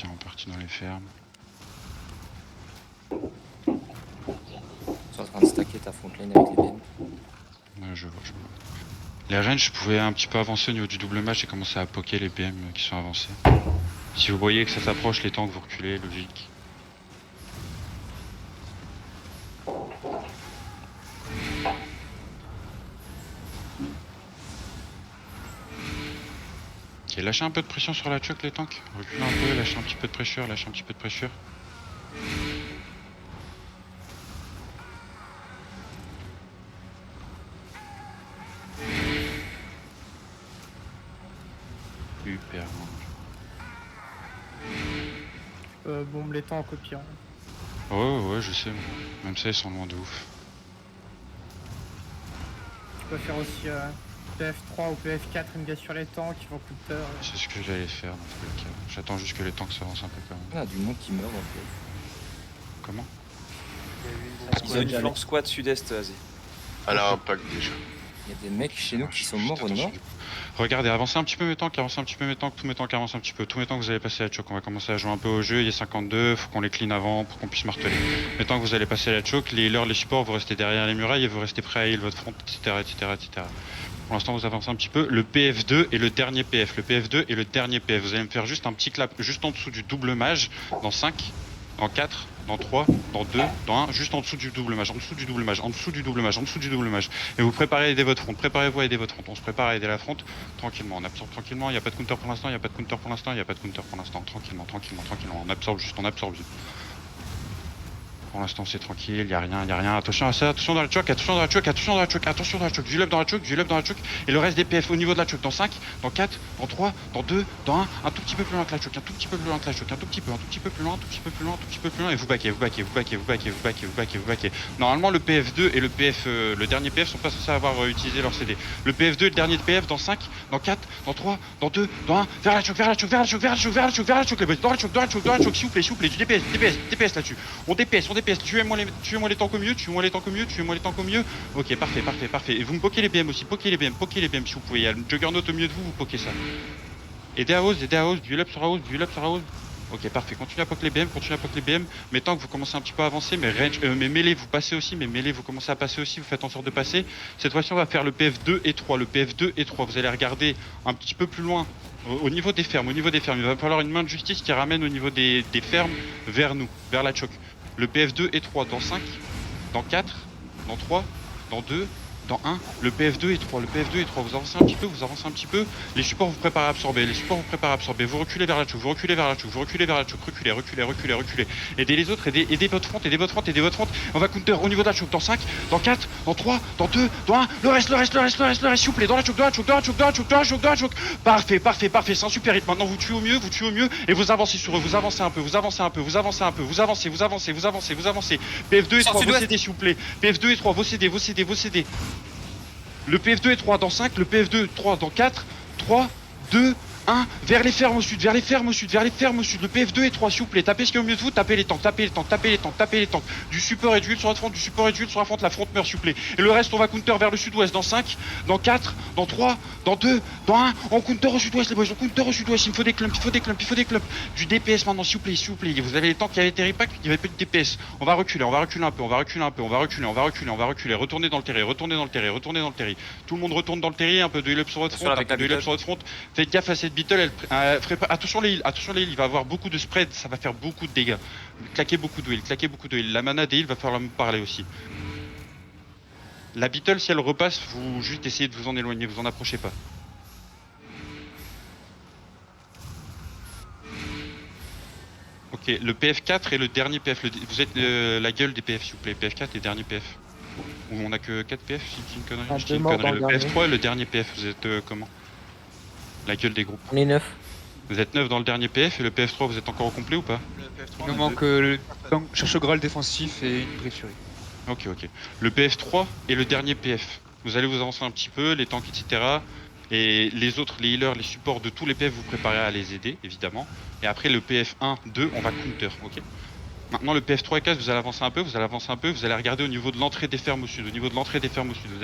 on partit dans les fermes. Ils sont en train de stacker ta front line avec les BM. Ouais, je vois. Les ranges, je pouvais un petit peu avancer au niveau du double match et commencer à poker les BM qui sont avancés. Si vous voyez que ça s'approche, les tanks, vous reculez, logique. Ok, lâchez un peu de pression sur la choc les tanks. Reculez un peu, lâchez un petit peu de pressure, lâchez un petit peu de pressure. Super. Bombe les temps en copiant. Ouais, je sais. Même ça, ils sont loin de ouf. Tu peux faire aussi PF3 ou PF4, une gars sur les tanks qui vont counter. C'est ce que j'allais faire dans tous les cas. J'attends juste que les tanks s'avancent un peu quand même. Il y a du monde qui meurt dans le PF. Comment? Ils ont une flanque squat sud-est, vas-y. Elle a un pack déjà. Il y a des mecs chez nous qui sont morts au nord. Regardez, avancez un petit peu mes tanks, avancez un petit peu mes tanks, tous mes tanks avancent un petit peu. Tous mes tanks vous allez passer la choke, on va commencer à jouer un peu au jeu, il y a 52, faut qu'on les clean avant pour qu'on puisse marteler. Les tanks vous allez passer la choke, les healers, les supports, vous restez derrière les murailles et vous restez prêts à heal votre front, etc. Pour l'instant vous avancez un petit peu, le PF2 et le dernier PF, le PF2 et le dernier PF, vous allez me faire juste un petit clap juste en dessous du double mage, dans 5, dans 4, dans 3, dans 2, dans 1, juste en dessous du double mage, en dessous du double mage, en dessous du double mage, en dessous du double mage. Et vous préparez à aider votre front, préparez-vous à aider votre front, on se prépare à aider la front tranquillement, on absorbe tranquillement, il n'y a pas de counter pour l'instant, il n'y a pas de counter pour l'instant, il n'y a pas de counter pour l'instant, tranquillement, on absorbe juste. Pour l'instant c'est tranquille, il n'y a rien, attention à ça, attention dans la choke, du love dans la choke, et le reste des PF au niveau de la choke, dans 5, dans 4, dans 3, dans 2, dans 1, un tout petit peu plus loin que la choke, un tout petit peu plus loin, et vous backez. Normalement le PF2 et le dernier PF sont pas censés avoir utilisé leur CD. Le PF2 et le dernier PF dans 5, dans 4, dans 3, dans 2, dans 1, vers la choke, les boys, dans la choke, s'il vous plaît, du DPS là-dessus. On DPS, tuez-moi les tanks au mieux, Ok, parfait. Et vous me pokez les BM aussi, pokez les BM si vous pouvez. Il y a le Juggernaut au milieu de vous, vous pokez ça. Aidez à hausse, du up sur hausse. Ok, parfait, continuez à poke les BM, mais tant que vous commencez un petit peu à avancer, mais mêlés vous passez aussi, vous commencez à passer aussi, vous faites en sorte de passer. Cette fois-ci on va faire le PF2 et 3, vous allez regarder un petit peu plus loin, au niveau des fermes, il va falloir une main de justice qui ramène au niveau des fermes vers nous, vers la choke. Le PF2 et 3 dans 5, dans 4, dans 3, dans 2, dans 1, le PF2 et 3, vous avancez un petit peu, les supports vous préparez à absorber, vous reculez vers la choke, reculez, aidez les autres, aidez votre front, on va counter au niveau de la choke, dans 5, dans 4, dans 3, dans 2, dans 1, le reste, s'il vous plaît, dans la choke, parfait, c'est un super rythme, maintenant vous tuez au mieux, et vous avancez sur eux, vous avancez un peu, vous avancez, PF2 et 3, vos CD s'il vous plaît, PF2 et 3, vos CD, le PF2 et 3 dans 5, le PF2 et 3 dans 4, 3, 2, 1, vers les fermes au sud, le PF2 et 3 s'il vous plaît, tapez ce qu'il y a au milieu de vous, tapez les tanks, du support et du heal sur la front, la front meurt s'il vous plaît, et le reste on va counter vers le sud-ouest, dans 5, dans 4, dans 3, dans 2, dans 1, on counter au sud-ouest les boys, il me faut des clumps, du DPS maintenant s'il vous plaît, vous avez les tanks qui avaient été repack, il n'y avait pas de DPS, on va reculer un peu, retournez dans le terrain, tout le monde retourne dans le terrain, un peu de heal up sur votre front, faites gaffe à cette battle, attention les heals, il va avoir beaucoup de spread, ça va faire beaucoup de dégâts, claquez beaucoup de heal, la mana des heals va falloir me parler aussi. La battle si elle repasse, vous juste essayez de vous en éloigner, vous en approchez pas. Ok, le PF4 et le dernier PF, vous êtes la gueule des PF s'il vous plaît, PF4 et dernier PF. Ou on a que 4 PF, si je dis une connerie, le PF3 et le dernier PF, vous êtes comment? La gueule des groupes. On est 9. Vous êtes 9 dans le dernier PF et le PF3 vous êtes encore au complet ou pas? Il nous manque le cherche au Graal défensif et une Briefury. Ok. Le PF3 et le dernier PF. Vous allez vous avancer un petit peu, les tanks, etc. Et les autres, les healers, les supports de tous les PF, vous préparez à les aider, évidemment. Et après le PF1, 2, on va counter, ok? Maintenant le PF3 et 4, vous allez avancer un peu, vous allez regarder au niveau de l'entrée des fermes au sud, vous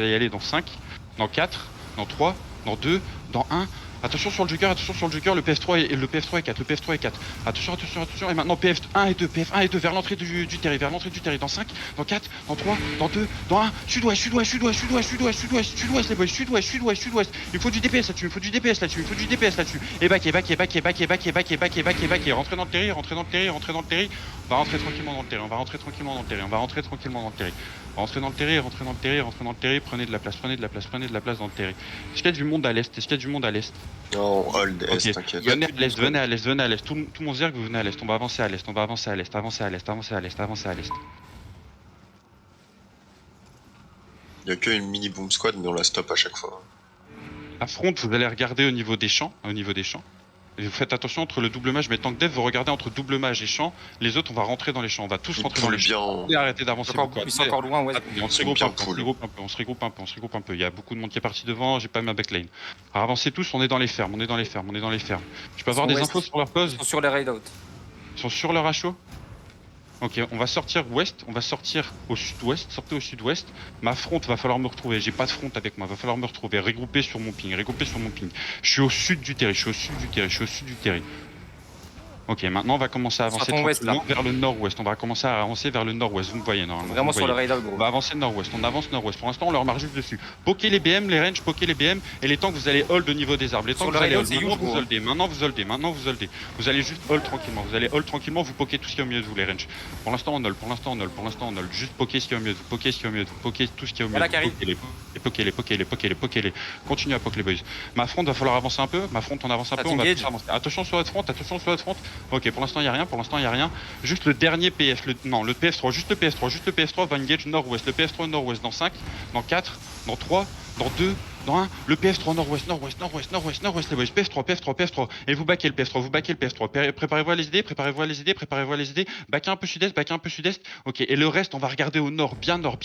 allez y aller dans 5, dans 4, dans 3, dans 2, dans 1, Attention sur le Joker, le PF3 et le PF3 et 4, le PF3 et 4. Attention. Et maintenant PF1 et 2, PF1 et 2 vers l'entrée du terrain, dans 5, dans 4, dans 3, dans 2, dans 1. Sud-ouest, les boys, sud-ouest. Il faut du DPS là-dessus, Et back. Rentrez dans le terrain. On va rentrer tranquillement dans le terrain. Rentrez dans le terrain, prenez de la place dans le terrain. Est-ce qu'il y a du monde à l'est? Non, hold Ok. S, t'inquiète. Venez à l'est. Tout mon zerg, vous venez à l'est. On va avancer à l'est. Il y a que une mini boom squad, mais on la stop à chaque fois. À front, vous allez regarder au niveau des champs. Et vous faites attention entre le double mage, mais tank dev, vous regardez entre double mage et champ. Les autres, on va rentrer dans les champs. On va tous Ils rentrer dans les pullent champs. bien. Arrêtez d'avancer beaucoup. Ils sont encore loin, ouais. Attendez, on se Ils regroupe sont bien on se regroupe un peu. Il y a beaucoup de monde qui est parti devant, j'ai pas ma backline. Alors avancez tous, on est dans les fermes. Je peux avoir sont des ouest. infos sur leur pause? Ils sont sur les raid out. Ils sont sur leur HO? Ok, on va sortir ouest, on va sortir au sud-ouest, sortez au sud-ouest. Ma front, va falloir me retrouver, j'ai pas de front avec moi, va falloir me retrouver, regrouper sur mon ping. Je suis au sud du terrain. Ok, maintenant on va commencer à avancer ton ouest, là. vers le nord-ouest. Vous me voyez normalement. Vraiment vous sur me le voyez. raid out, On gros. va avancer nord-ouest, on avance nord-ouest. Pour l'instant, on leur marche juste dessus. Pokez les BM, les range, pokez les BM, et les temps que vous allez hold au niveau des arbres. Les temps Sur que le vous allez raid-out, hold, c'est maintenant huge, vous gros. holdez, maintenant vous holdez. Vous allez juste hold tranquillement, vous pokez tout ce qui est au milieu de vous, les range. Pour l'instant, on hold. Juste pokez ce qui est au milieu de vous, pokez tout ce qui est au milieu Voilà, de Karim. vous. Pokez-les. Continue à poker les boys. Ma front, va falloir avancer un peu. On avance un Ça peu, on va t'engage. plus avancer. Attention sur votre front. Ok, pour l'instant, il y a rien. Juste le dernier PF, le PF3, juste le PF3 va engage nord-ouest, le PF3 nord-ouest dans 5, dans 4, dans 3, dans 2, dans 1, le PF3 nord-ouest, les boys, PF3, et vous backez le PF3, préparez-vous à les aider, backez un peu sud-est, ok, et le reste, on va regarder au nord, bien nord,